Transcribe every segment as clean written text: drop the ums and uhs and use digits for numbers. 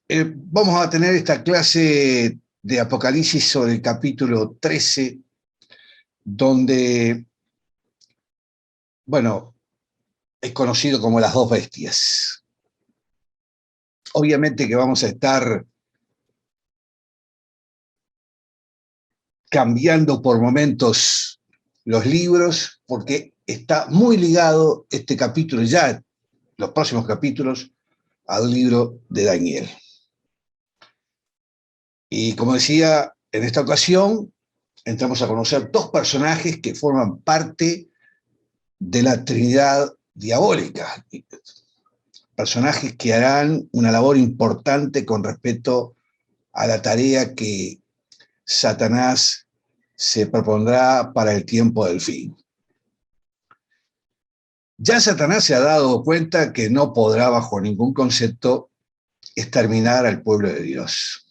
Vamos a tener esta clase de Apocalipsis sobre el capítulo 13, donde, bueno, es conocido como las dos bestias. Obviamente que vamos a estar cambiando por momentos los libros, porque está muy ligado este capítulo, ya los próximos capítulos, al libro de Daniel. Y como decía, en esta ocasión entramos a conocer dos personajes que forman parte de la Trinidad diabólica, personajes que harán una labor importante con respecto a la tarea que Satanás se propondrá para el tiempo del fin. Ya Satanás se ha dado cuenta que no podrá bajo ningún concepto exterminar al pueblo de Dios.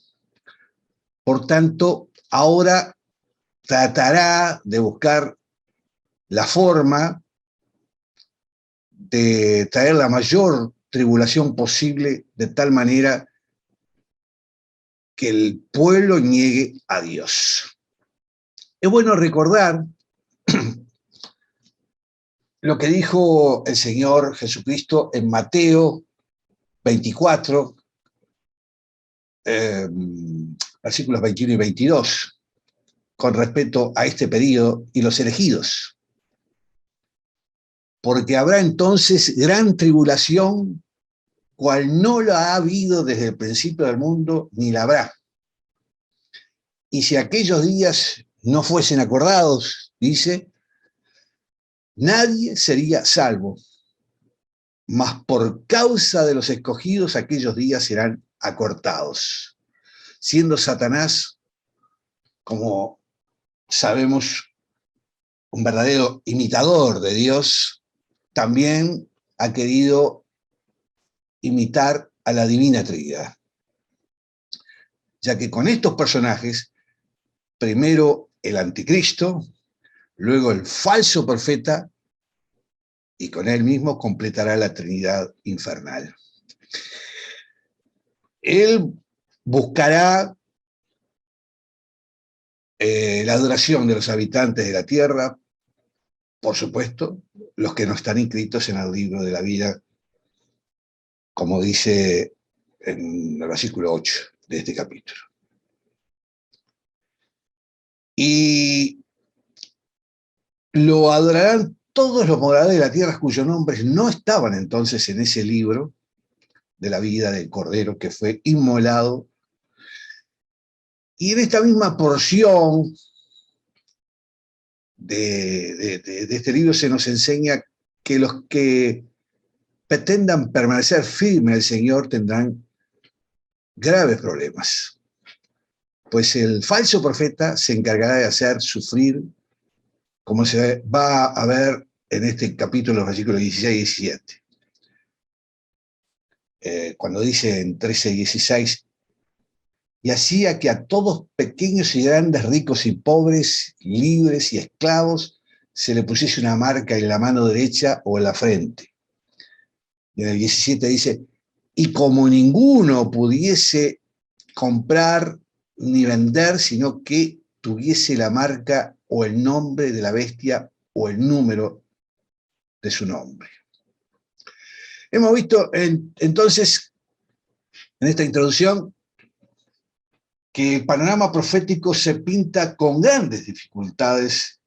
Por tanto, ahora tratará de buscar la forma de traer la mayor tribulación posible de tal manera que el pueblo niegue a Dios. Es bueno recordar lo que dijo el Señor Jesucristo en Mateo 24, versículos 21 y 22, con respecto a este periodo y los elegidos. Porque habrá entonces gran tribulación, cual no la ha habido desde el principio del mundo, ni la habrá. Y si aquellos días no fuesen acordados, dice, nadie sería salvo, mas por causa de los escogidos aquellos días serán acortados, siendo Satanás, como sabemos, un verdadero imitador de Dios, también ha querido imitar a la Divina Trinidad, ya que con estos personajes, primero el anticristo, luego el falso profeta, y con él mismo completará la Trinidad infernal. Él buscará la adoración de los habitantes de la tierra, por supuesto, los que no están inscritos en el libro de la vida, como dice en el versículo 8 de este capítulo. Y lo adorarán todos los moradores de la tierra cuyos nombres no estaban entonces en ese libro de la vida del Cordero que fue inmolado. Y en esta misma porción de este libro se nos enseña que los que pretendan permanecer firmes al Señor tendrán graves problemas, pues el falso profeta se encargará de hacer sufrir, como se va a ver en este capítulo, los versículos 16 y 17. Cuando dice en 13 y 16, y hacía que a todos pequeños y grandes, ricos y pobres, libres y esclavos, se le pusiese una marca en la mano derecha o en la frente. Y en el 17 dice, y como ninguno pudiese comprar ni vender, sino que tuviese la marca o el nombre de la bestia o el número de su nombre. Hemos visto entonces, en esta introducción, que el panorama profético se pinta con grandes dificultades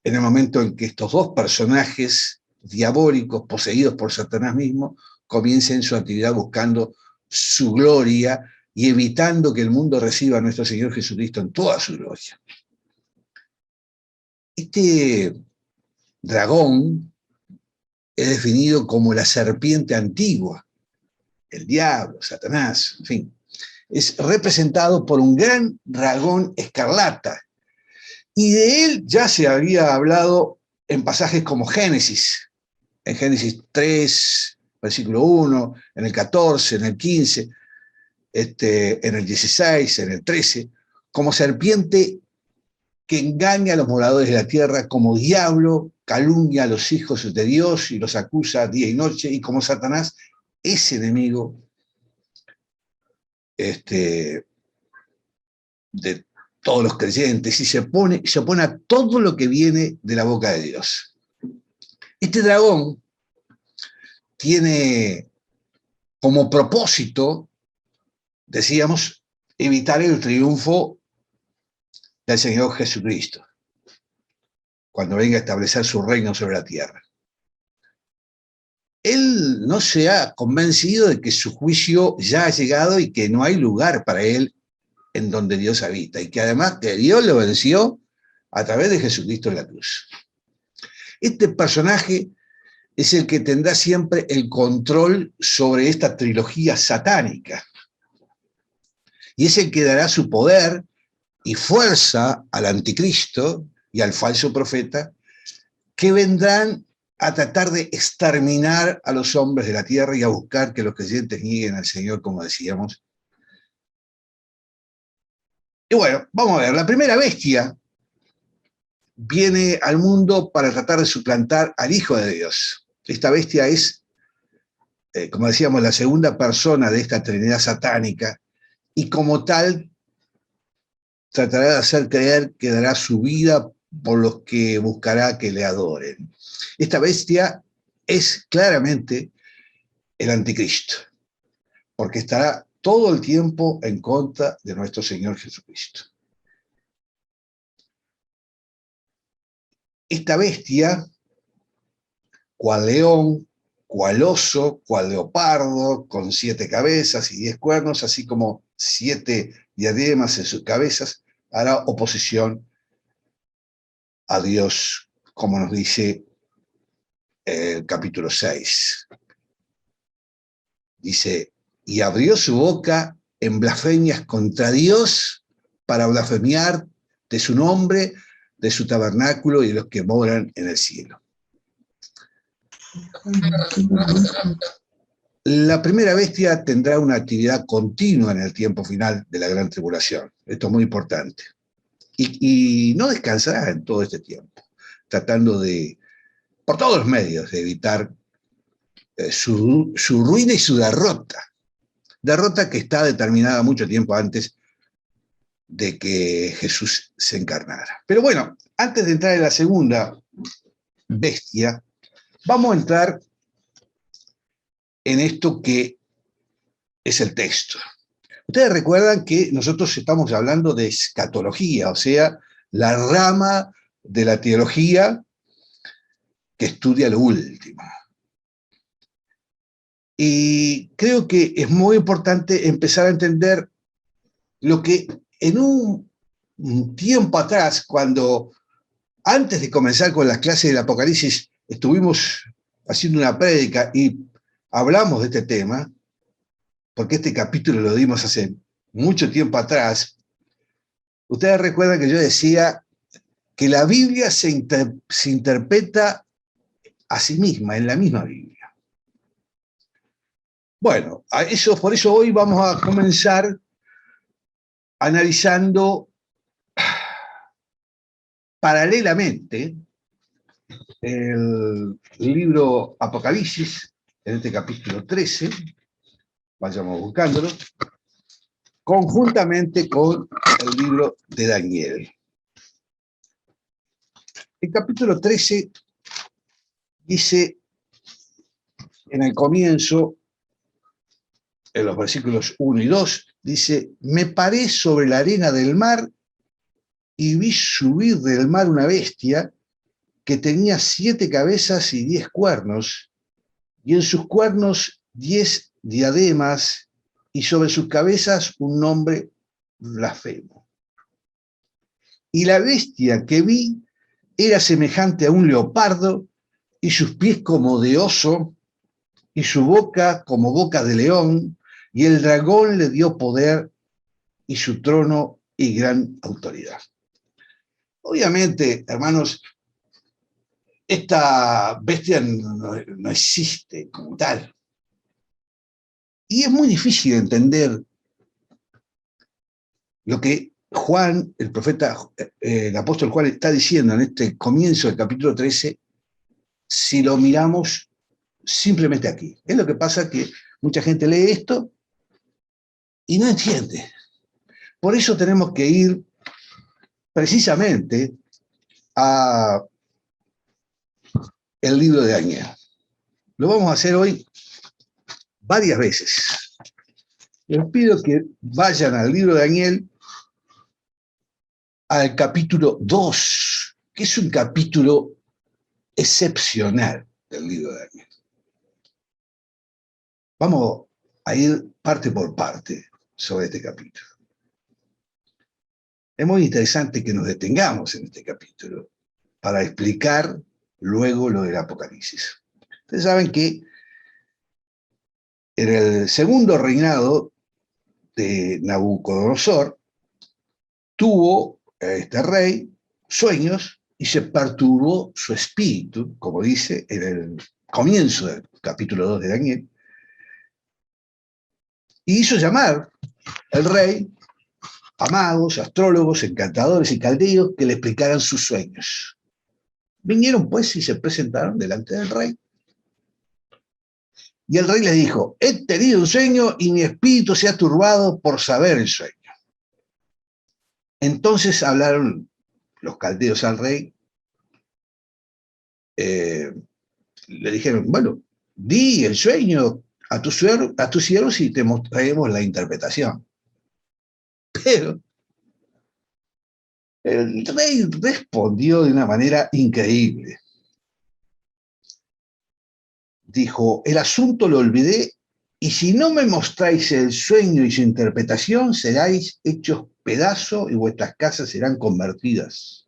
en el momento en que estos dos personajes diabólicos, poseídos por Satanás mismo, comiencen su actividad buscando su gloria y evitando que el mundo reciba a nuestro Señor Jesucristo en toda su gloria. Este dragón es definido como la serpiente antigua, el diablo, Satanás, en fin. Es representado por un gran dragón escarlata. Y de él ya se había hablado en pasajes como Génesis, en Génesis 3, versículo 1, en el 14, en el 15, en el 16, en el 13, como serpiente que engaña a los moradores de la tierra, como diablo calumnia a los hijos de Dios y los acusa día y noche, y como Satanás es enemigo de todos los creyentes y se opone a todo lo que viene de la boca de Dios. Este dragón tiene como propósito, decíamos, evitar el triunfo del Señor Jesucristo cuando venga a establecer su reino sobre la tierra. Él no se ha convencido de que su juicio ya ha llegado y que no hay lugar para él en donde Dios habita, y que además que Dios lo venció a través de Jesucristo en la cruz. Este personaje es el que tendrá siempre el control sobre esta trilogía satánica, y es el que dará su poder y fuerza al anticristo y al falso profeta, que vendrán a tratar de exterminar a los hombres de la tierra y a buscar que los creyentes nieguen al Señor, como decíamos. Y bueno, vamos a ver, la primera bestia viene al mundo para tratar de suplantar al Hijo de Dios. Esta bestia es, como decíamos, la segunda persona de esta Trinidad satánica, y como tal tratará de hacer creer que dará su vida por los que buscará que le adoren. Esta bestia es claramente el anticristo, porque estará todo el tiempo en contra de nuestro Señor Jesucristo. Esta bestia, cual león, cual oso, cual leopardo, con 7 cabezas y 10 cuernos, así como 7 diademas en sus cabezas, hará oposición a Dios, como nos dice el capítulo 6. Dice, y abrió su boca en blasfemias contra Dios para blasfemiar de su nombre, de su tabernáculo y de los que moran en el cielo. La primera bestia tendrá una actividad continua en el tiempo final de la gran tribulación. Esto es muy importante. Y no descansará en todo este tiempo, tratando de, por todos los medios, de evitar su ruina y su derrota. Derrota que está determinada mucho tiempo antes de que Jesús se encarnara. Pero bueno, antes de entrar en la segunda bestia, vamos a entrar en esto que es el texto. Ustedes recuerdan que nosotros estamos hablando de escatología, o sea, la rama de la teología que estudia lo último. Y creo que es muy importante empezar a entender lo que en un tiempo atrás, cuando antes de comenzar con las clases del Apocalipsis, estuvimos haciendo una prédica y hablamos de este tema, porque este capítulo lo dimos hace mucho tiempo atrás. Ustedes recuerdan que yo decía que la Biblia se interpreta a sí misma, en la misma Biblia. Bueno, por eso hoy vamos a comenzar analizando paralelamente el libro Apocalipsis, en este capítulo 13, vayamos buscándolo, conjuntamente con el libro de Daniel. El capítulo 13 dice, en el comienzo, en los versículos 1 y 2, dice, me paré sobre la arena del mar y vi subir del mar una bestia que tenía 7 cabezas y 10 cuernos, y en sus cuernos 10 diademas, y sobre sus cabezas un nombre blasfemo. Y la bestia que vi era semejante a un leopardo, y sus pies como de oso, y su boca como boca de león, y el dragón le dio poder, y su trono y gran autoridad. Obviamente, hermanos, esta bestia no existe como tal. Y es muy difícil entender lo que Juan, el profeta, el apóstol Juan está diciendo en este comienzo del capítulo 13, si lo miramos simplemente aquí. Es lo que pasa que mucha gente lee esto y no entiende. Por eso tenemos que ir precisamente a el libro de Daniel. Lo vamos a hacer hoy varias veces. Les pido que vayan al libro de Daniel, al capítulo 2, que es un capítulo excepcional del libro de Daniel. Vamos a ir parte por parte sobre este capítulo. Es muy interesante que nos detengamos en este capítulo para explicar luego lo del Apocalipsis. Ustedes saben que en el segundo reinado de Nabucodonosor tuvo este rey sueños y se perturbó su espíritu, como dice en el comienzo del capítulo 2 de Daniel, y hizo llamar el rey a magos, astrólogos, encantadores y caldeos que le explicaran sus sueños. Vinieron pues y se presentaron delante del rey. Y el rey les dijo: he tenido un sueño y mi espíritu se ha turbado por saber el sueño. Entonces hablaron los caldeos al rey. Le dijeron: bueno, di el sueño a tus siervos y te mostraremos la interpretación. Pero el rey respondió de una manera increíble. Dijo: el asunto lo olvidé, y si no me mostráis el sueño y su interpretación, seráis hechos pedazos y vuestras casas serán convertidas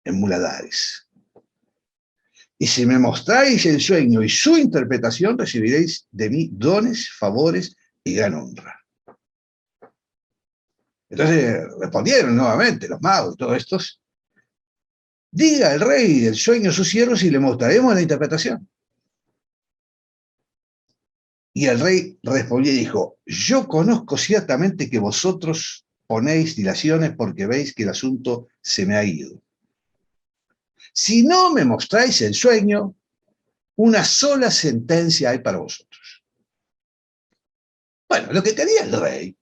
en muladares. Y si me mostráis el sueño y su interpretación, recibiréis de mí dones, favores y gran honra. Entonces respondieron nuevamente los magos y todos estos: diga el rey el sueño a sus siervos y le mostraremos la interpretación. Y el rey respondió y dijo: yo conozco ciertamente que vosotros ponéis dilaciones porque veis que el asunto se me ha ido. Si no me mostráis el sueño, una sola sentencia hay para vosotros. Bueno, lo que quería el rey,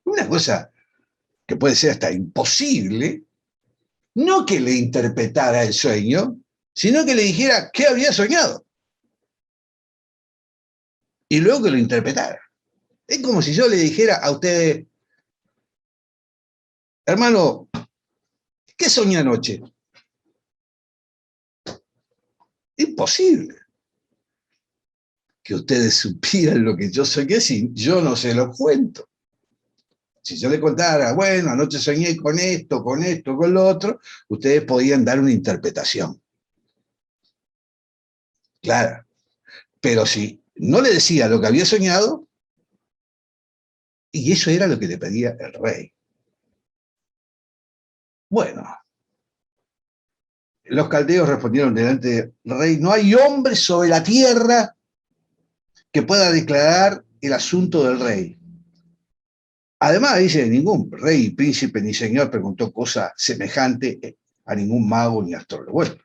una cosa que puede ser hasta imposible, no que le interpretara el sueño, sino que le dijera qué había soñado. Y luego que lo interpretara. Es como si yo le dijera a ustedes: hermano, ¿qué soñé anoche? Imposible que ustedes supieran lo que yo soñé si yo no se lo cuento. Si yo le contara: bueno, anoche soñé con esto, con lo otro, ustedes podían dar una interpretación. Claro. Pero si no le decía lo que había soñado, y eso era lo que le pedía el rey. Bueno, los caldeos respondieron delante del rey: no hay hombre sobre la tierra que pueda declarar el asunto del rey. Además, dice: ningún rey, príncipe ni señor preguntó cosa semejante a ningún mago ni astrólogo. Bueno,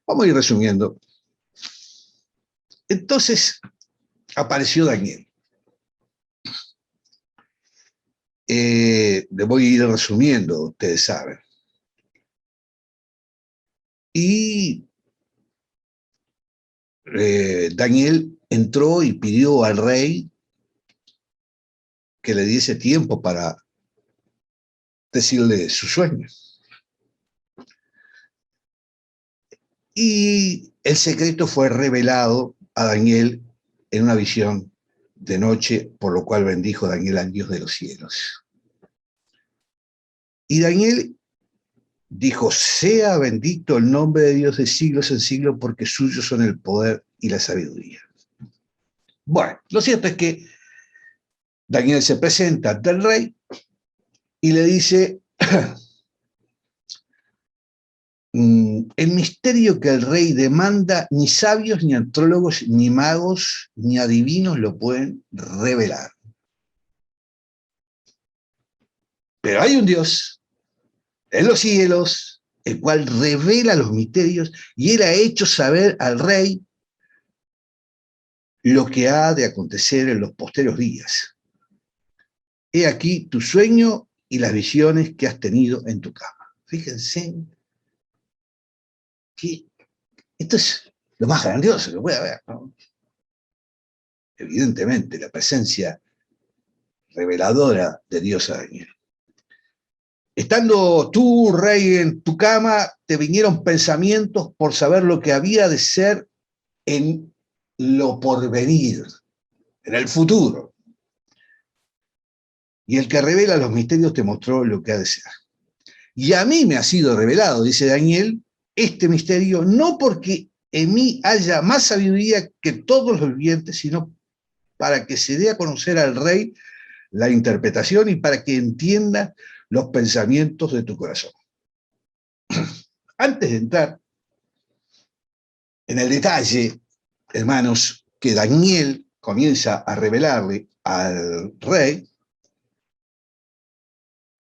vamos a ir resumiendo. Entonces apareció Daniel. Le voy a ir resumiendo, ustedes saben. Y Daniel entró y pidió al rey que le diese tiempo para decirle sus sueños. Y el secreto fue revelado a Daniel en una visión de noche, por lo cual bendijo Daniel al Dios de los cielos. Y Daniel dijo: sea bendito el nombre de Dios de siglos en siglos, porque suyos son el poder y la sabiduría. Bueno, lo cierto es que Daniel se presenta ante el rey y le dice: el misterio que el rey demanda, ni sabios, ni astrólogos, ni magos, ni adivinos lo pueden revelar. Pero hay un Dios en los cielos, el cual revela los misterios, y él ha hecho saber al rey lo que ha de acontecer en los posteriores días. he aquí tu sueño y las visiones que has tenido en tu cama. Fíjense que esto es lo más grandioso que puede haber, ¿no? Evidentemente, la presencia reveladora de Dios a Daniel. Estando tú, rey, en tu cama, te vinieron pensamientos por saber lo que había de ser en lo porvenir, en el futuro. Y el que revela los misterios te mostró lo que ha de ser. Y a mí me ha sido revelado, dice Daniel, este misterio, no porque en mí haya más sabiduría que todos los vivientes, sino para que se dé a conocer al rey la interpretación y para que entienda los pensamientos de tu corazón. Antes de entrar en el detalle, hermanos, que Daniel comienza a revelarle al rey,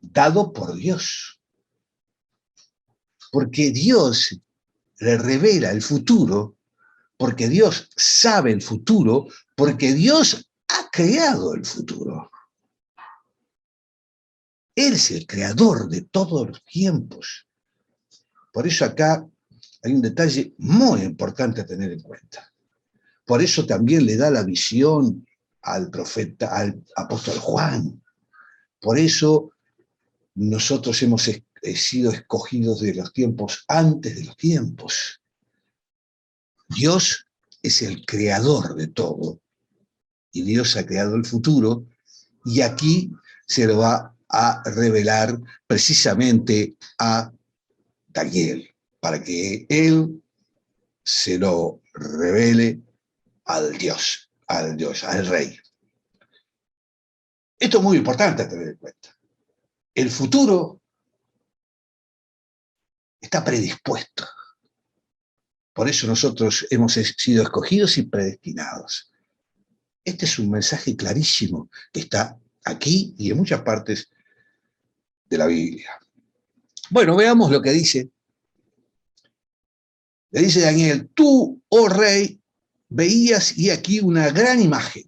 dado por Dios. Porque Dios le revela el futuro, porque Dios sabe el futuro, porque Dios ha creado el futuro. Él es el creador de todos los tiempos. Por eso acá hay un detalle muy importante a tener en cuenta. Por eso también le da la visión al profeta, al apóstol Juan. Por eso nosotros hemos sido escogidos de los tiempos antes de los tiempos. Dios es el creador de todo y Dios ha creado el futuro y aquí se lo va a revelar precisamente a Daniel para que él se lo revele al Dios, al rey. Esto es muy importante a tener en cuenta. El futuro está predispuesto. Por eso nosotros hemos sido escogidos y predestinados. Este es un mensaje clarísimo que está aquí y en muchas partes de la Biblia. Bueno, veamos lo que dice. Le dice Daniel, tú, oh rey, veías y aquí una gran imagen.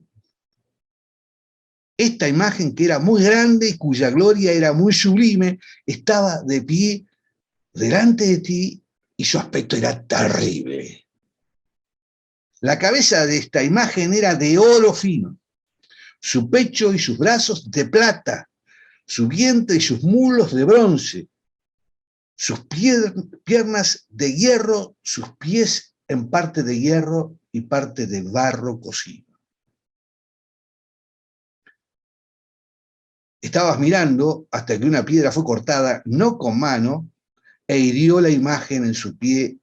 Esta imagen que era muy grande y cuya gloria era muy sublime, estaba de pie delante de ti y su aspecto era terrible. La cabeza de esta imagen era de oro fino, su pecho y sus brazos de plata, su vientre y sus muslos de bronce, sus piernas de hierro, sus pies en parte de hierro y parte de barro cocido. Estabas mirando hasta que una piedra fue cortada, no con mano, e hirió la imagen en su pie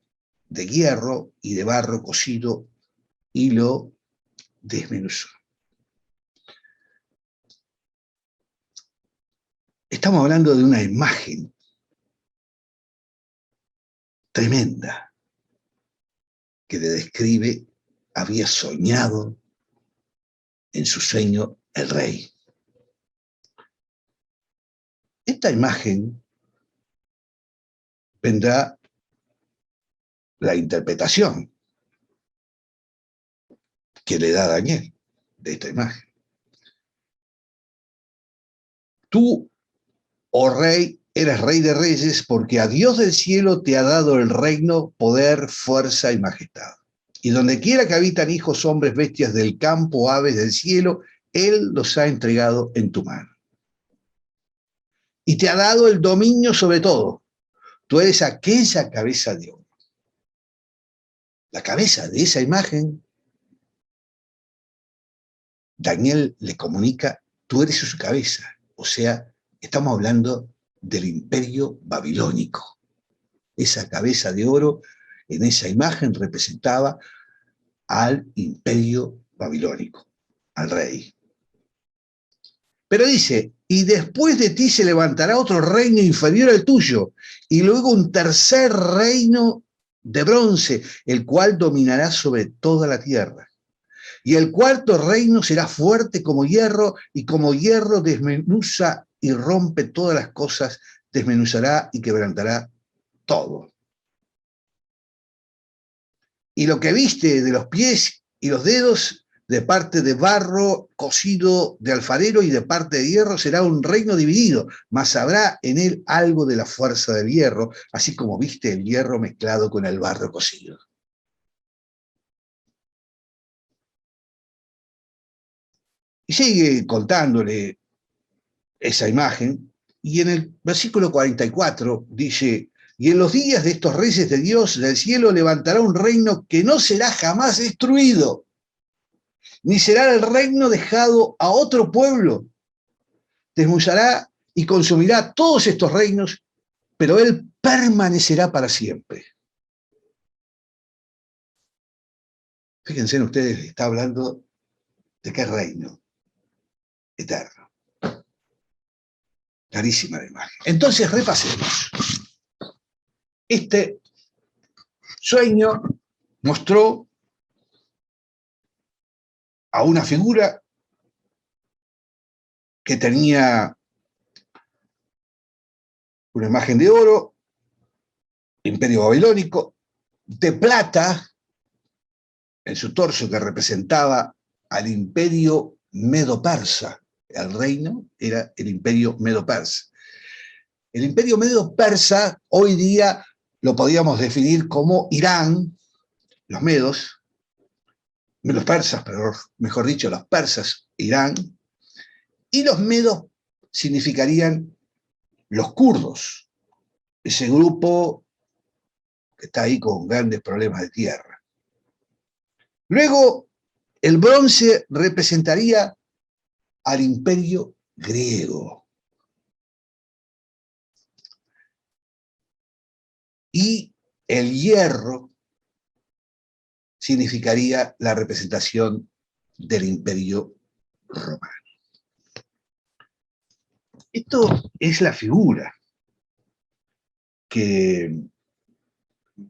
de hierro y de barro cocido y lo desmenuzó. Estamos hablando de una imagen tremenda que le describe, había soñado en su sueño el rey. Esta imagen vendrá la interpretación que le da Daniel de esta imagen. Tú, oh rey, eres rey de reyes porque a Dios del cielo te ha dado el reino, poder, fuerza y majestad. Y donde quiera que habitan hijos, hombres, bestias del campo, aves del cielo, Él los ha entregado en tu mano. Y te ha dado el dominio sobre todo. Tú eres aquella cabeza de oro. La cabeza de esa imagen, Daniel le comunica, tú eres su cabeza. O sea, estamos hablando del imperio babilónico. Esa cabeza de oro en esa imagen representaba al imperio babilónico, al rey. Pero dice, y después de ti se levantará otro reino inferior al tuyo, y luego un tercer reino de bronce, el cual dominará sobre toda la tierra. Y el cuarto reino será fuerte como hierro, y como hierro desmenuza y rompe todas las cosas, desmenuzará y quebrantará todo. Y lo que viste de los pies y los dedos de parte de barro cocido de alfarero y de parte de hierro será un reino dividido, mas habrá en él algo de la fuerza del hierro, así como viste el hierro mezclado con el barro cocido. Y sigue contándole esa imagen, y en el versículo 44 dice: y en los días de estos reyes de Dios del cielo levantará un reino que no será jamás destruido, ni será el reino dejado a otro pueblo. Desmuyará y consumirá todos estos reinos, pero él permanecerá para siempre. Fíjense en ustedes, está hablando de qué reino eterno. Clarísima la imagen. Entonces repasemos. Este sueño mostró a una figura que tenía una imagen de oro, imperio babilónico, de plata en su torso, que representaba al imperio medo-persa. El reino era el imperio medo-persa. El imperio medo-persa hoy día lo podíamos definir como Irán, los medos, los persas, pero mejor dicho, los persas, Irán, y los medos significarían los kurdos, ese grupo que está ahí con grandes problemas de tierra. Luego, el bronce representaría al imperio griego. Y el hierro significaría la representación del imperio romano. Esto es la figura que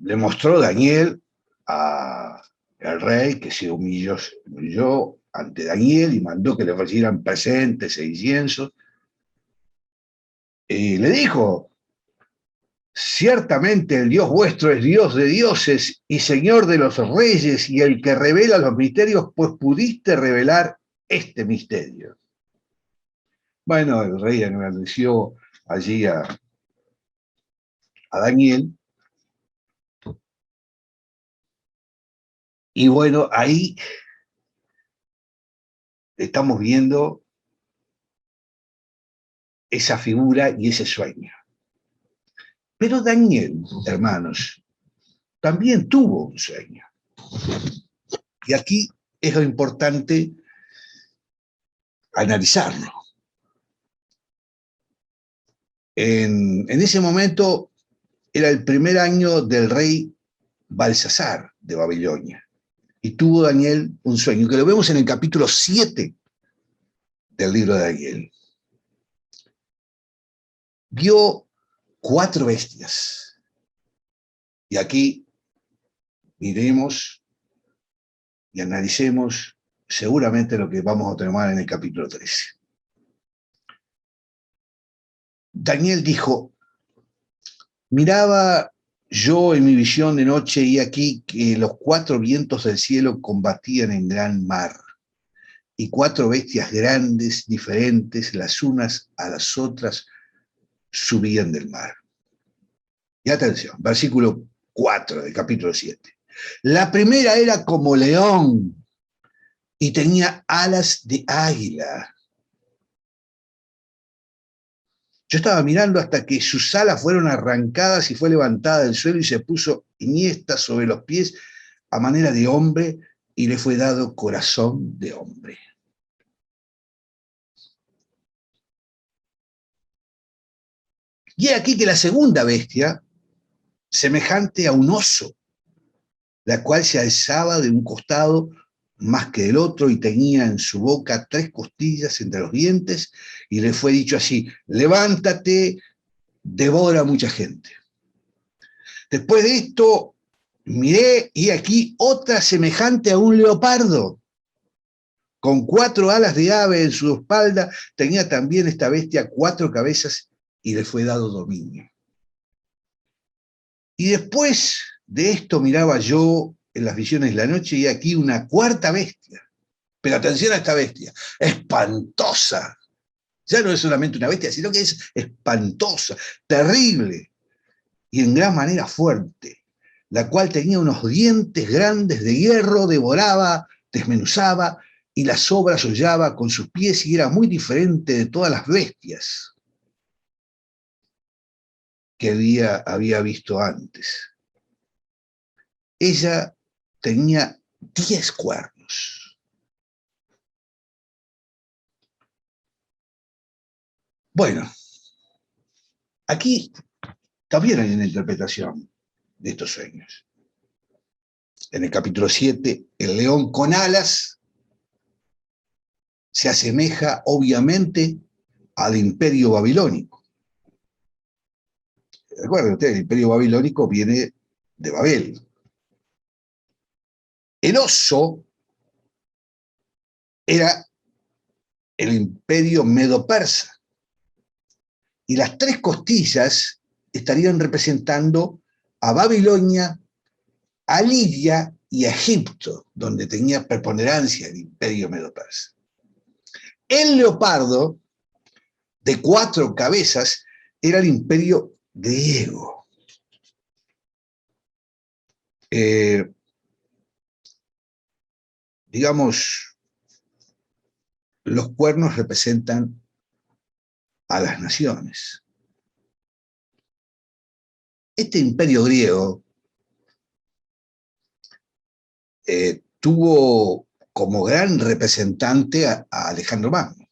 le mostró Daniel al rey, que se humilló ante Daniel y mandó que le ofrecieran presentes e inciensos. Y le dijo: ciertamente el Dios vuestro es Dios de dioses y Señor de los reyes y el que revela los misterios, pues pudiste revelar este misterio. Bueno, el rey agradeció allí a Daniel. Y bueno, ahí estamos viendo esa figura y ese sueño. Pero Daniel, hermanos, también tuvo un sueño. Y aquí es lo importante analizarlo. En ese momento era el primer año del rey Balsasar de Babilonia. Y tuvo Daniel un sueño, que lo vemos en el capítulo 7 del libro de Daniel. Vio 4 bestias. Y aquí miremos y analicemos seguramente lo que vamos a tomar en el capítulo 13. Daniel dijo: miraba yo en mi visión de noche y aquí que los 4 vientos del cielo combatían en gran mar, y 4 bestias grandes, diferentes, las unas a las otras, subían del mar. Y atención, versículo 4 del capítulo 7. La primera era como león y tenía alas de águila. Yo estaba mirando hasta que sus alas fueron arrancadas y fue levantada del suelo y se puso enhiesta sobre los pies a manera de hombre y le fue dado corazón de hombre. Y he aquí que la segunda bestia, semejante a un oso, la cual se alzaba de un costado más que del otro y tenía en su boca 3 costillas entre los dientes, y le fue dicho así: levántate, devora a mucha gente. Después de esto miré y aquí otra semejante a un leopardo, con 4 alas de ave en su espalda. Tenía también esta bestia 4 cabezas y le fue dado dominio. Y después de esto miraba yo en las visiones de la noche y aquí una 4ª bestia, Pero atención a esta bestia, espantosa. Ya no es solamente una bestia, sino que es espantosa, terrible y en gran manera fuerte, la cual tenía unos dientes grandes de hierro, devoraba, desmenuzaba y las sobras hollaba con sus pies y era muy diferente de todas las bestias que había visto antes. Ella tenía 10 cuernos. Bueno, aquí también hay una interpretación de estos sueños. En el capítulo 7, el león con alas se asemeja obviamente al imperio babilónico. Recuerden ustedes, el imperio babilónico viene de Babel. El oso era el imperio medo-persa. Y las 3 costillas estarían representando a Babilonia, a Lidia y a Egipto, donde tenía preponderancia el imperio medo-persa. El leopardo, de 4 cabezas, era el imperio griego. Digamos, los cuernos representan a las naciones. Este imperio griego tuvo como gran representante a Alejandro Magno.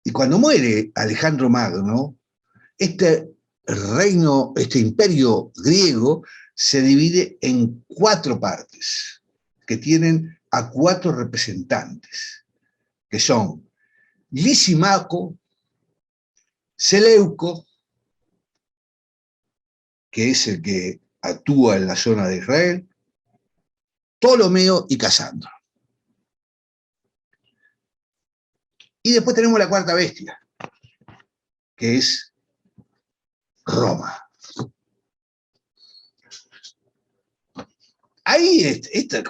Y cuando muere Alejandro Magno, este reino, este imperio griego, se divide en 4 partes, que tienen a 4 representantes, que son Lisimaco, Seleuco, que es el que actúa en la zona de Israel, Ptolomeo y Casandro. Y después tenemos la 4ª bestia, que es Roma. Ahí,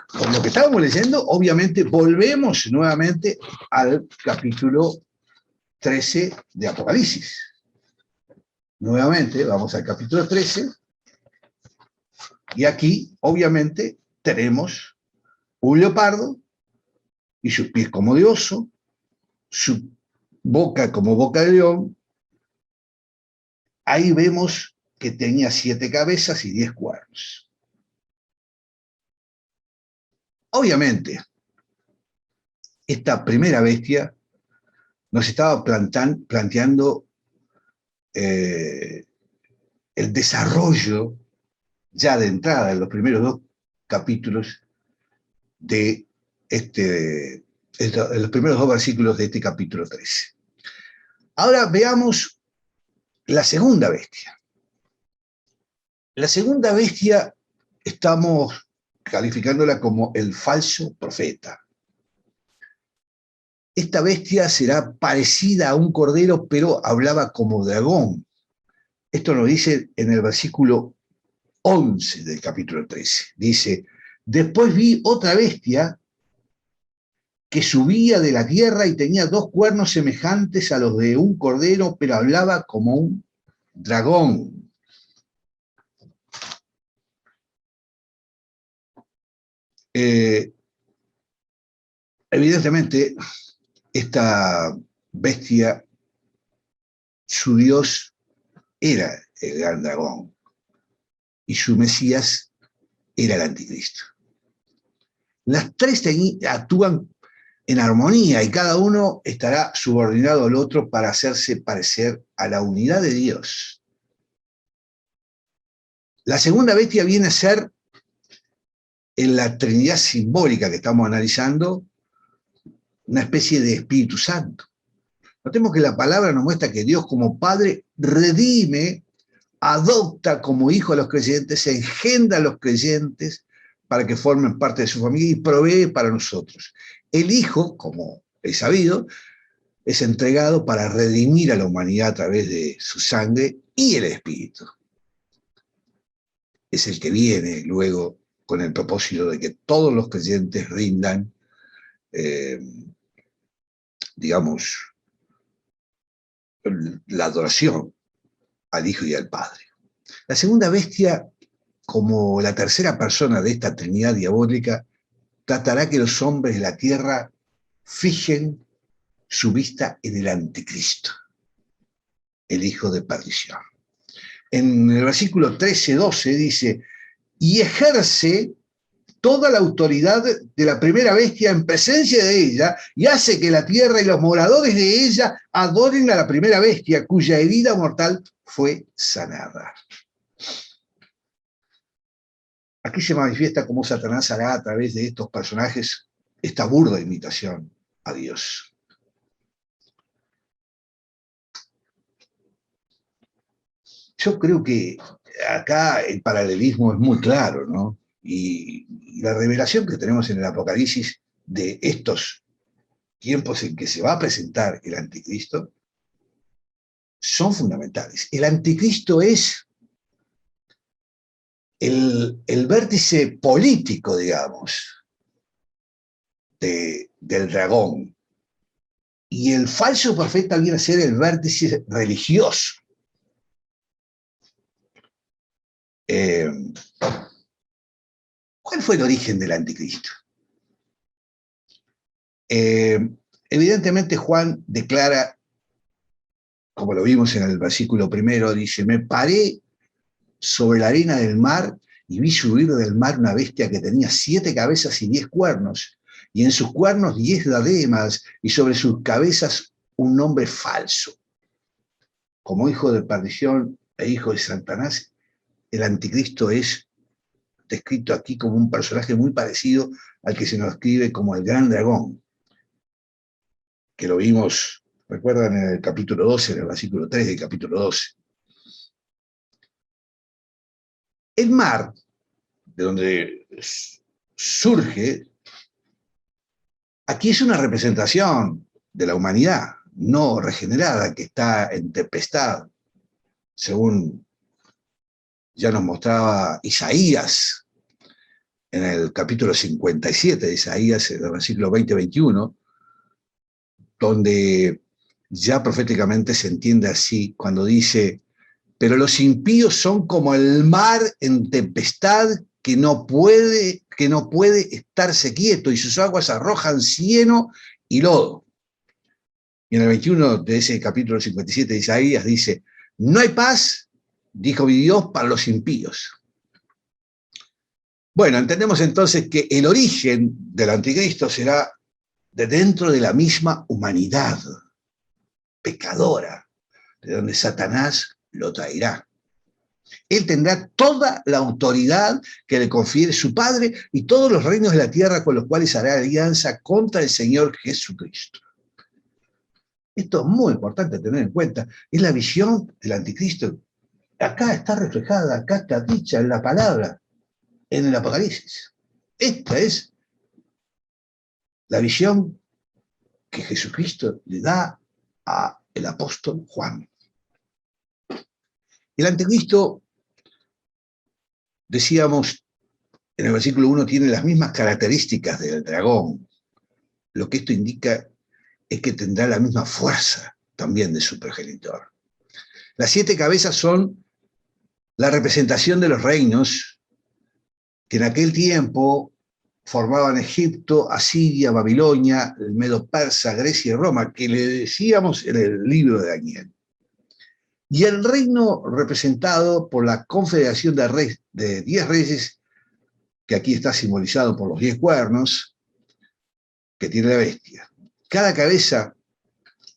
con lo que estábamos leyendo, obviamente volvemos nuevamente al capítulo 13 de Apocalipsis. Nuevamente vamos al capítulo 13 y aquí, obviamente, tenemos un leopardo y sus pies como de oso, su boca como boca de león. Ahí vemos que tenía 7 cabezas y 10 cuernos. Obviamente, esta primera bestia nos estaba planteando el desarrollo ya de entrada en los primeros 2 capítulos de en los primeros 2 versículos de este capítulo 13. Ahora veamos la segunda bestia. La segunda bestia estamos calificándola como el falso profeta. Esta bestia será parecida a un cordero, pero hablaba como dragón. Esto lo dice en el versículo 11 del capítulo 13. Dice, después vi otra bestia que subía de la tierra y tenía 2 cuernos semejantes a los de un cordero, pero hablaba como un dragón. Evidentemente, esta bestia, su Dios era el gran dragón y su Mesías era el anticristo. Las 3 actúan en armonía y cada uno estará subordinado al otro para hacerse parecer a la unidad de Dios. La segunda bestia viene a ser, en la Trinidad simbólica que estamos analizando, una especie de Espíritu Santo. Notemos que la palabra nos muestra que Dios como Padre redime, adopta como hijo a los creyentes, engendra a los creyentes para que formen parte de su familia y provee para nosotros. El Hijo, como es sabido, es entregado para redimir a la humanidad a través de su sangre y el Espíritu. Es el que viene luego con el propósito de que todos los creyentes rindan digamos, la adoración al Hijo y al Padre. La segunda bestia, como la tercera persona de esta Trinidad diabólica, tratará que los hombres de la tierra fijen su vista en el anticristo, el hijo de perdición. En el versículo 13-12 dice, y ejerce toda la autoridad de la primera bestia en presencia de ella, y hace que la tierra y los moradores de ella adoren a la primera bestia, cuya herida mortal fue sanada. Aquí se manifiesta cómo Satanás hará a través de estos personajes esta burda imitación a Dios. Yo creo que acá el paralelismo es muy claro, ¿no? Y la revelación que tenemos en el Apocalipsis de estos tiempos en que se va a presentar el anticristo son fundamentales. El anticristo es el vértice político, digamos, del dragón. Y el falso profeta viene a ser el vértice religioso. ¿Cuál fue el origen del anticristo? Evidentemente Juan declara, como lo vimos en el versículo primero, dice, me paré sobre la arena del mar y vi subir del mar una bestia que tenía 7 cabezas y 10 cuernos, y en sus cuernos 10 diademas, y sobre sus cabezas un nombre falso. Como hijo de perdición e hijo de Satanás, el anticristo es descrito aquí como un personaje muy parecido al que se nos describe como el gran dragón, que lo vimos, recuerdan, en el capítulo 12, en el versículo 3 del capítulo 12. El mar, de donde surge, aquí es una representación de la humanidad no regenerada que está en tempestad, según ya nos mostraba Isaías en el capítulo 57 de Isaías, en el versículo 20-21, donde ya proféticamente se entiende así cuando dice, pero los impíos son como el mar en tempestad que no puede estarse quieto, y sus aguas arrojan cieno y lodo. Y en el 21 de ese capítulo 57 de Isaías dice, no hay paz, dijo mi Dios, para los impíos. Bueno, entendemos entonces que el origen del anticristo será de dentro de la misma humanidad pecadora, de donde Satanás lo traerá. Él tendrá toda la autoridad que le confiere su Padre y todos los reinos de la tierra con los cuales hará alianza contra el Señor Jesucristo. Esto es muy importante tener en cuenta. Es la visión del anticristo. Acá está reflejada, acá está dicha en la palabra, en el Apocalipsis. Esta es la visión que Jesucristo le da al apóstol Juan. El anticristo, decíamos en el versículo 1, tiene las mismas características del dragón. Lo que esto indica es que tendrá la misma fuerza también de su progenitor. Las 7 cabezas son la representación de los reinos que en aquel tiempo formaban Egipto, Asiria, Babilonia, el Medo-Persa, Grecia y Roma, que le decíamos en el libro de Daniel. Y el reino representado por la confederación de 10 reyes, que aquí está simbolizado por los 10 cuernos, que tiene la bestia. Cada cabeza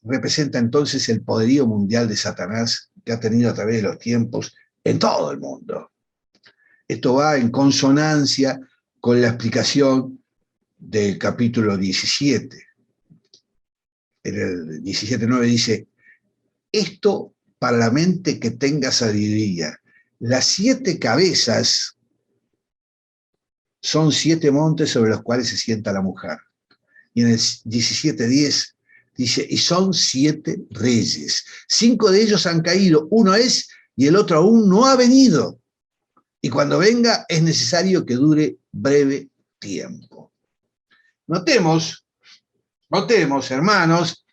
representa entonces el poderío mundial de Satanás que ha tenido a través de los tiempos en todo el mundo. Esto va en consonancia con la explicación del capítulo 17. En el 17:9 dice, esto para la mente que tenga sabiduría. Las 7 cabezas son 7 montes sobre los cuales se sienta la mujer. Y en el 17:10 dice, y son 7 reyes. 5 de ellos han caído, uno es y el otro aún no ha venido. Y cuando venga es necesario que dure breve tiempo. Notemos Notemos, hermanos,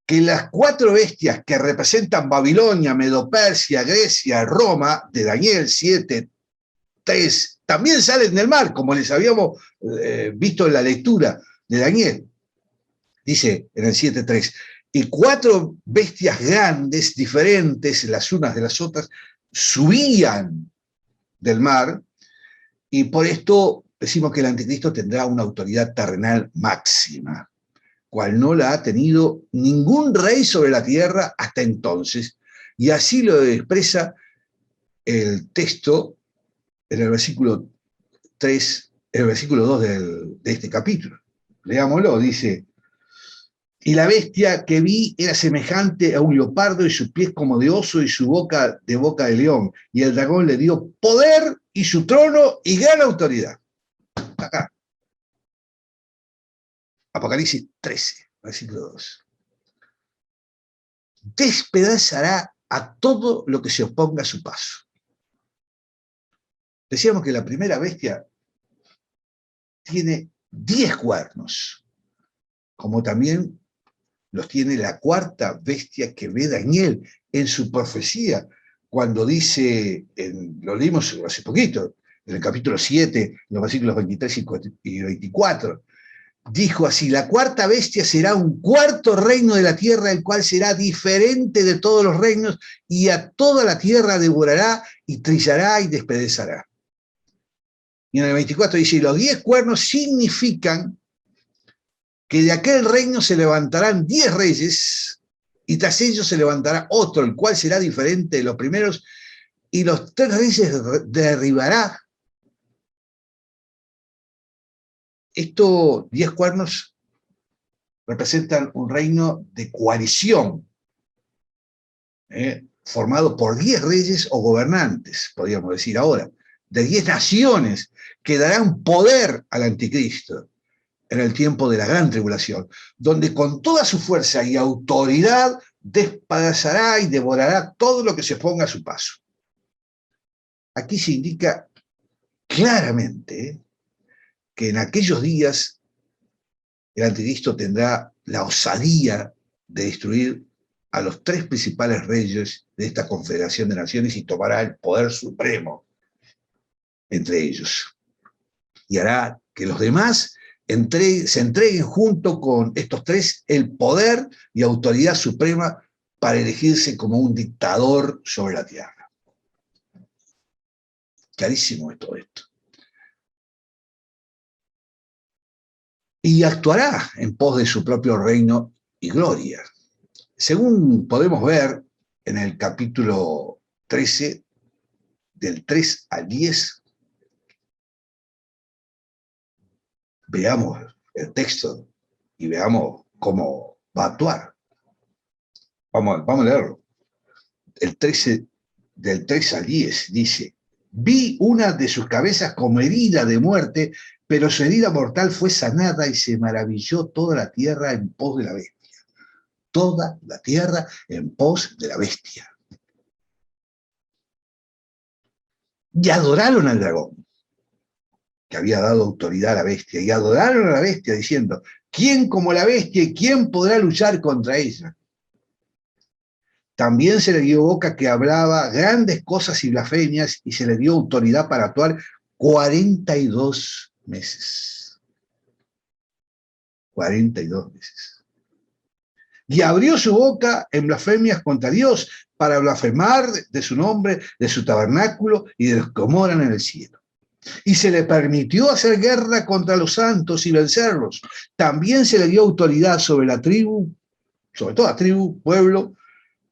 que las 4 bestias que representan Babilonia, Medo-Persia, Grecia, Roma, de Daniel 7:3, también salen del mar, como les habíamos visto en la lectura de Daniel. Dice en el 7:3, y 4 bestias grandes, diferentes las unas de las otras, subían del mar, y por esto decimos que el anticristo tendrá una autoridad terrenal máxima, cual no la ha tenido ningún rey sobre la tierra hasta entonces, y así lo expresa el texto en el versículo 3, el versículo 2 de este capítulo. Leámoslo, dice: y la bestia que vi era semejante a un leopardo, y sus pies como de oso, y su boca de león. Y el dragón le dio poder, y su trono, y gran autoridad. Acá. Apocalipsis 13, versículo 2. Despedazará a todo lo que se oponga a su paso. Decíamos que la primera bestia tiene 10 cuernos, como también los tiene la 4ª bestia que ve Daniel en su profecía, cuando dice, lo leímos hace poquito, en el capítulo 7, los versículos 23 y 24, dijo así: la 4ª bestia será un 4º reino de la tierra, el cual será diferente de todos los reinos, y a toda la tierra devorará, y trillará, y despedazará. Y en el 24 dice: y los 10 cuernos significan que de aquel reino se levantarán 10 reyes, y tras ellos se levantará otro, el cual será diferente de los primeros, y los 3 reyes derribará. Estos 10 cuernos representan un reino de coalición, formado por 10 reyes o gobernantes, podríamos decir ahora, de 10 naciones que darán poder al anticristo en el tiempo de la gran tribulación, donde con toda su fuerza y autoridad despedazará y devorará todo lo que se ponga a su paso. Aquí se indica claramente que en aquellos días el anticristo tendrá la osadía de destruir a los 3 principales reyes de esta confederación de naciones, y tomará el poder supremo entre ellos. Y hará que los demás se entreguen junto con estos 3 el poder y autoridad suprema para elegirse como un dictador sobre la tierra. Clarísimo es todo esto. Y actuará en pos de su propio reino y gloria. Según podemos ver en el capítulo 13, del 3 al 10, veamos el texto y veamos cómo va a actuar. Vamos a leerlo. El 13, del 3 al 10, dice: vi una de sus cabezas como herida de muerte, pero su herida mortal fue sanada, y se maravilló toda la tierra en pos de la bestia. Toda la tierra en pos de la bestia. Y adoraron al dragón, que había dado autoridad a la bestia, y adoraron a la bestia diciendo: ¿quién como la bestia, y quién podrá luchar contra ella? También se le dio boca que hablaba grandes cosas y blasfemias, y se le dio autoridad para actuar 42 meses. 42 meses. Y abrió su boca en blasfemias contra Dios, para blasfemar de su nombre, de su tabernáculo y de los que moran en el cielo. Y se le permitió hacer guerra contra los santos y vencerlos. También se le dio autoridad sobre la tribu, sobre toda tribu, pueblo,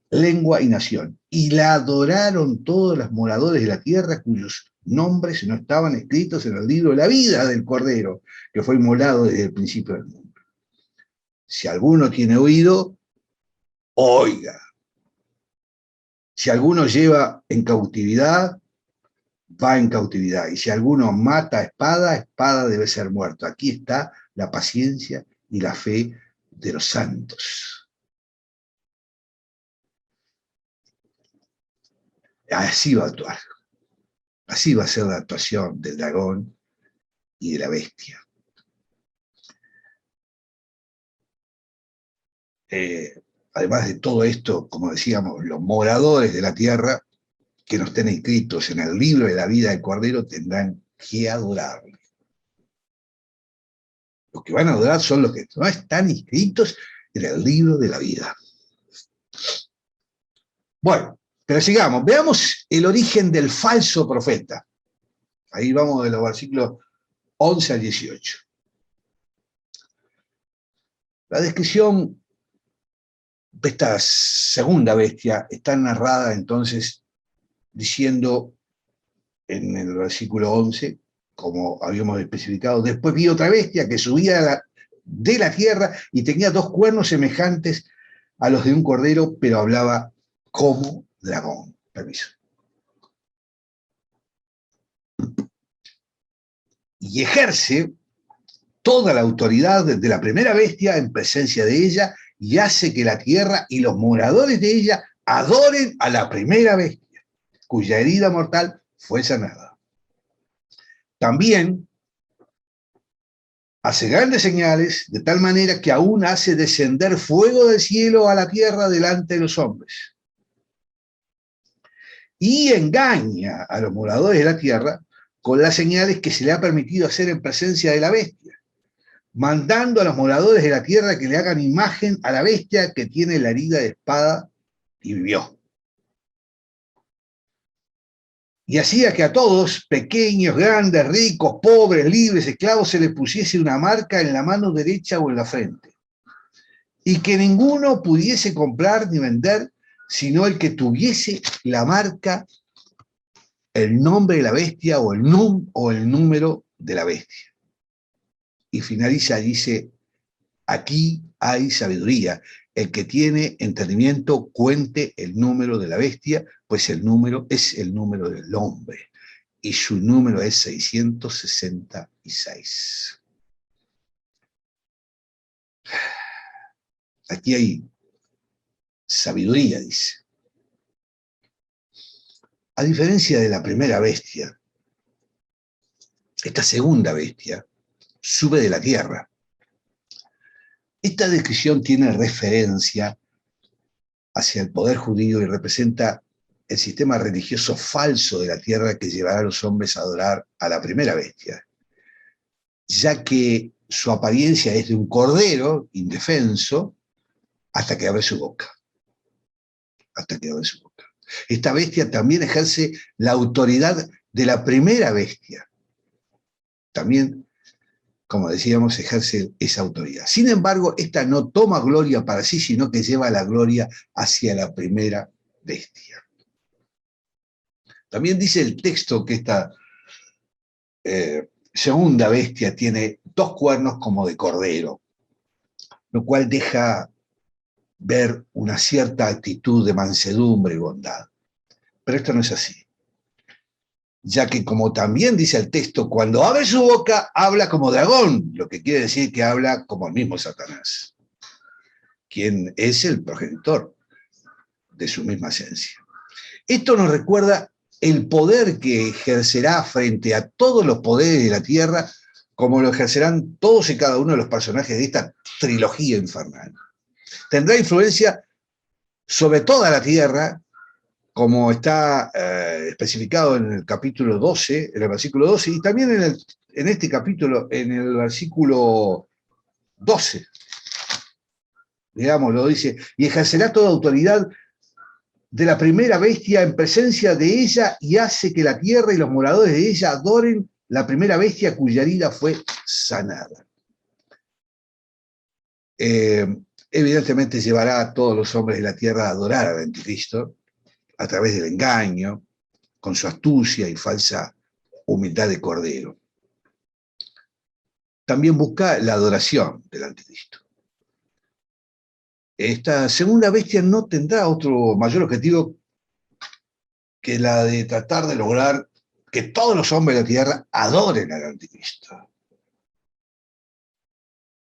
lengua y nación. Y la adoraron todos los moradores de la tierra, cuyos nombres no estaban escritos en el libro de la vida del Cordero, que fue inmolado desde el principio del mundo. Si alguno tiene oído, oiga. Si alguno lleva en cautividad, va en cautividad. Y si alguno mata a espada, espada debe ser muerto. Aquí está la paciencia y la fe de los santos. Así va a actuar. Así va a ser la actuación del dragón y de la bestia. además de todo esto, como decíamos, los moradores de la tierra que no estén inscritos en el libro de la vida del Cordero tendrán que adorarle. Los que van a adorar son los que no están inscritos en el libro de la vida. Bueno, pero sigamos. Veamos el origen del falso profeta. Ahí vamos de los versículos 11 al 18. La descripción de esta segunda bestia está narrada entonces diciendo en el versículo 11, como habíamos especificado, después vi otra bestia que subía de la tierra y tenía 2 cuernos semejantes a los de un cordero, pero hablaba como dragón. Permiso. Y ejerce toda la autoridad de la primera bestia en presencia de ella y hace que la tierra y los moradores de ella adoren a la primera bestia, cuya herida mortal fue sanada. También hace grandes señales, de tal manera que aún hace descender fuego del cielo a la tierra delante de los hombres. Y engaña a los moradores de la tierra con las señales que se le ha permitido hacer en presencia de la bestia, mandando a los moradores de la tierra que le hagan imagen a la bestia que tiene la herida de espada y vivió. Y hacía que a todos, pequeños, grandes, ricos, pobres, libres, esclavos, se les pusiese una marca en la mano derecha o en la frente. Y que ninguno pudiese comprar ni vender, sino el que tuviese la marca, el nombre de la bestia o el número de la bestia. Y finaliza, dice, aquí hay sabiduría. El que tiene entendimiento cuente el número de la bestia, pues el número es el número del hombre. Y su número es 666. Aquí hay sabiduría, dice. A diferencia de la primera bestia, esta segunda bestia sube de la tierra. Esta descripción tiene referencia hacia el poder judío y representa el sistema religioso falso de la tierra que llevará a los hombres a adorar a la primera bestia, ya que su apariencia es de un cordero indefenso hasta que abre su boca. Hasta que abre su boca. Esta bestia también ejerce la autoridad de la primera bestia. También, como decíamos, ejerce esa autoridad. Sin embargo, esta no toma gloria para sí, sino que lleva la gloria hacia la primera bestia. También dice el texto que esta segunda bestia tiene 2 cuernos como de cordero, lo cual deja ver una cierta actitud de mansedumbre y bondad. Pero esto no es así. Ya que, como también dice el texto, cuando abre su boca, habla como dragón, lo que quiere decir que habla como el mismo Satanás, quien es el progenitor de su misma esencia. Esto nos recuerda el poder que ejercerá frente a todos los poderes de la tierra, como lo ejercerán todos y cada uno de los personajes de esta trilogía infernal. Tendrá influencia sobre toda la tierra, como está especificado en el capítulo 12, en el versículo 12, y también en este capítulo, en el versículo 12. Digamos, lo dice, y ejercerá toda autoridad de la primera bestia en presencia de ella y hace que la tierra y los moradores de ella adoren la primera bestia cuya herida fue sanada. Evidentemente llevará a todos los hombres de la tierra a adorar al anticristo a través del engaño, con su astucia y falsa humildad de cordero. También busca la adoración del anticristo. Esta segunda bestia no tendrá otro mayor objetivo que la de tratar de lograr que todos los hombres de la tierra adoren al anticristo.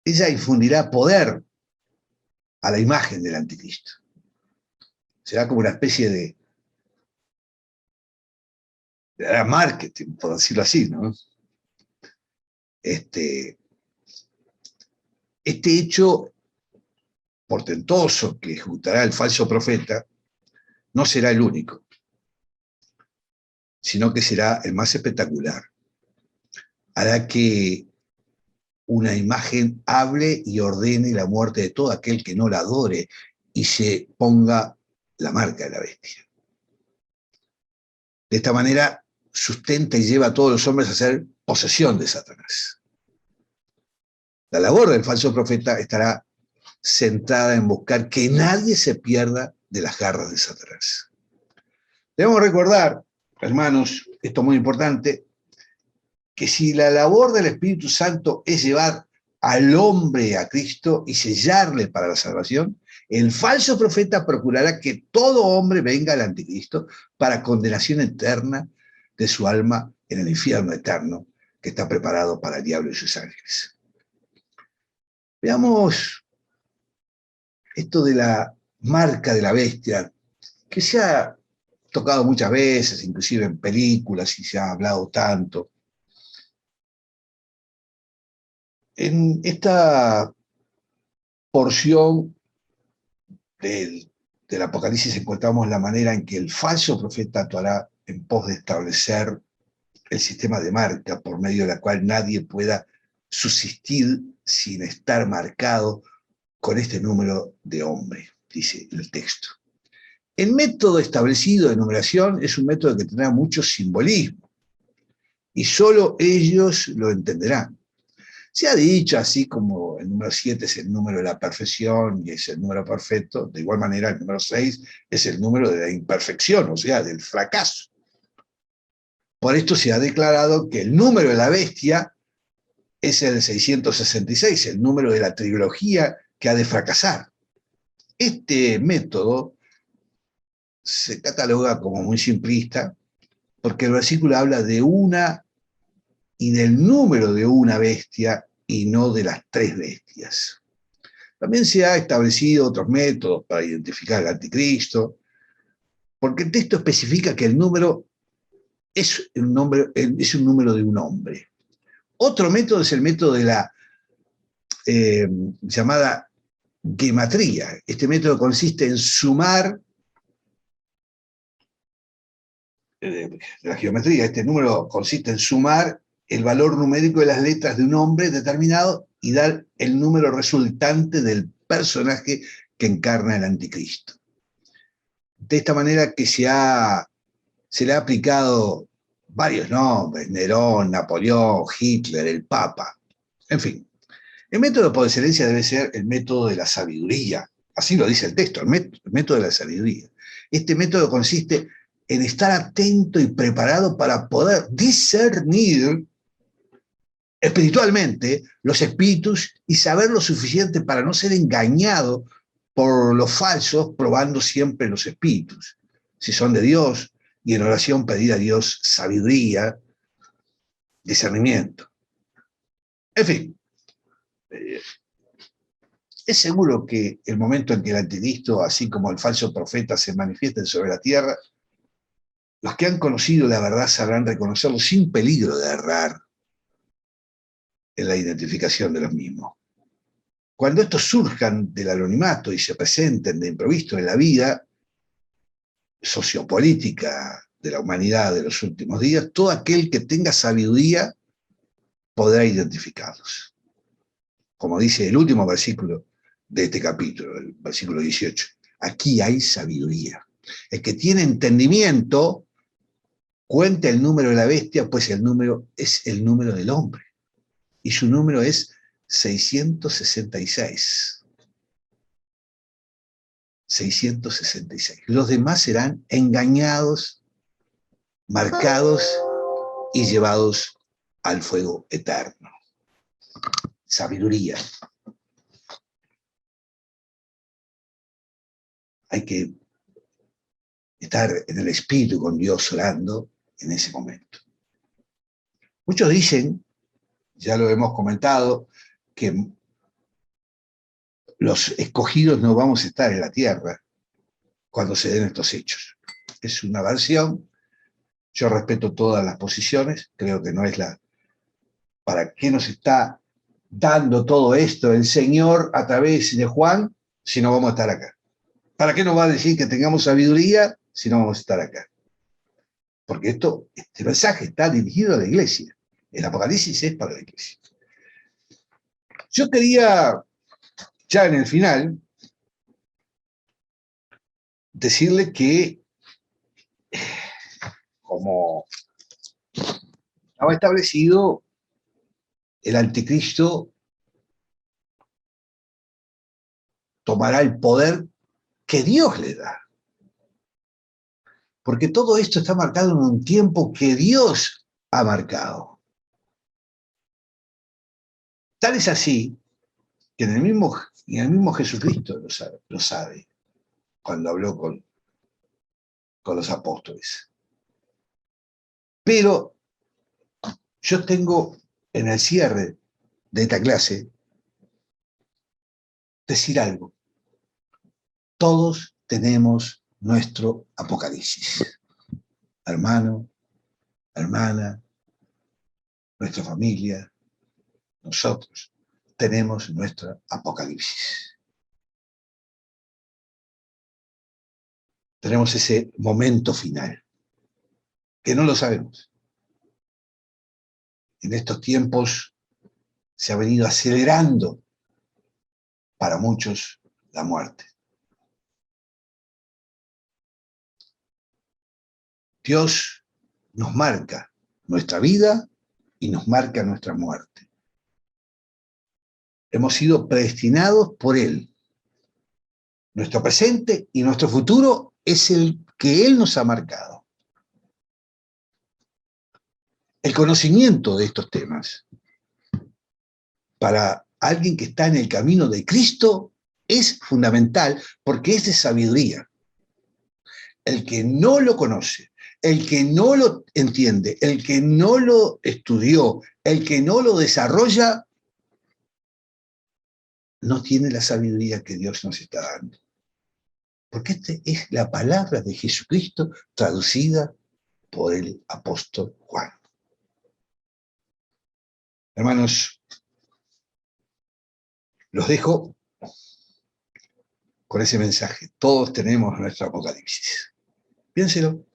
Ella infundirá poder a la imagen del anticristo. Será como una especie de marketing, por decirlo así, ¿no? Este hecho portentoso que ejecutará el falso profeta no será el único, sino que será el más espectacular. Hará que una imagen hable y ordene la muerte de todo aquel que no la adore y se ponga la marca de la bestia. De esta manera sustenta y lleva a todos los hombres a hacer posesión de Satanás. La labor del falso profeta estará centrada en buscar que nadie se pierda de las garras de Satanás. Debemos recordar, hermanos, esto es muy importante, que si la labor del Espíritu Santo es llevar al hombre a Cristo y sellarle para la salvación, el falso profeta procurará que todo hombre venga al anticristo para condenación eterna de su alma en el infierno eterno que está preparado para el diablo y sus ángeles. Veamos esto de la marca de la bestia, que se ha tocado muchas veces, inclusive en películas, y se ha hablado tanto. En esta porción del Apocalipsis encontramos la manera en que el falso profeta actuará en pos de establecer el sistema de marca por medio de la cual nadie pueda subsistir sin estar marcado con este número de hombre, dice el texto. El método establecido de numeración es un método que tendrá mucho simbolismo y solo ellos lo entenderán. Se ha dicho, así como el número 7 es el número de la perfección y es el número perfecto, de igual manera el número 6 es el número de la imperfección, o sea, del fracaso. Por esto se ha declarado que el número de la bestia es el 666, el número de la trilogía que ha de fracasar. Este método se cataloga como muy simplista porque el versículo habla de una y del número de una bestia y no de las 3 bestias. También se ha establecido otros métodos para identificar al anticristo, porque el texto especifica que el número es un número de un hombre. Otro método es el método de la llamada gematría. Este método consiste en sumar la geometría. Este número consiste en sumar el valor numérico de las letras de un nombre determinado y dar el número resultante del personaje que encarna el anticristo. De esta manera que se le ha aplicado varios nombres: Nerón, Napoleón, Hitler, el Papa, en fin. El método por excelencia debe ser el método de la sabiduría. Así lo dice el texto, el método de la sabiduría. Este método consiste en estar atento y preparado para poder discernir espiritualmente los espíritus y saber lo suficiente para no ser engañado por los falsos, probando siempre los espíritus, si son de Dios, y en oración pedir a Dios sabiduría, discernimiento. En fin, es seguro que el momento en que el anticristo, así como el falso profeta, se manifiesten sobre la tierra, los que han conocido la verdad sabrán reconocerlo sin peligro de errar en la identificación de los mismos. Cuando estos surjan del anonimato y se presenten de improviso en la vida sociopolítica de la humanidad de los últimos días, todo aquel que tenga sabiduría podrá identificarlos. Como dice el último versículo de este capítulo, el versículo 18, aquí hay sabiduría. El que tiene entendimiento cuenta el número de la bestia, pues el número es el número del hombre. Y su número es 666. 666. Los demás serán engañados, marcados y llevados al fuego eterno. Sabiduría. Hay que estar en el espíritu con Dios orando en ese momento. Muchos dicen, ya lo hemos comentado, que los escogidos no vamos a estar en la tierra cuando se den estos hechos. Es una versión. Yo respeto todas las posiciones, creo que no es la... ¿Para qué nos está dando todo esto el Señor a través de Juan? si no vamos a estar acá? ¿Para qué nos va a decir que tengamos sabiduría si no vamos a estar acá? Porque este mensaje está dirigido a la iglesia. El Apocalipsis es para la iglesia. Yo quería, ya en el final, decirle que, como estaba establecido, el anticristo tomará el poder que Dios le da. Porque todo esto está marcado en un tiempo que Dios ha marcado. Tal es así que en el mismo Jesucristo lo sabe cuando habló con los apóstoles. Pero yo tengo en el cierre de esta clase decir algo. Todos tenemos nuestro Apocalipsis. Hermano, hermana, nuestra familia, nosotros tenemos nuestro Apocalipsis. Tenemos ese momento final, que no lo sabemos. En estos tiempos se ha venido acelerando para muchos la muerte. Dios nos marca nuestra vida y nos marca nuestra muerte. Hemos sido predestinados por Él. Nuestro presente y nuestro futuro es el que Él nos ha marcado. El conocimiento de estos temas para alguien que está en el camino de Cristo es fundamental porque es de sabiduría. El que no lo conoce, el que no lo entiende, el que no lo estudió, el que no lo desarrolla, no tiene la sabiduría que Dios nos está dando. Porque esta es la palabra de Jesucristo traducida por el apóstol Juan. Hermanos, los dejo con ese mensaje. Todos tenemos nuestro Apocalipsis. Piénselo.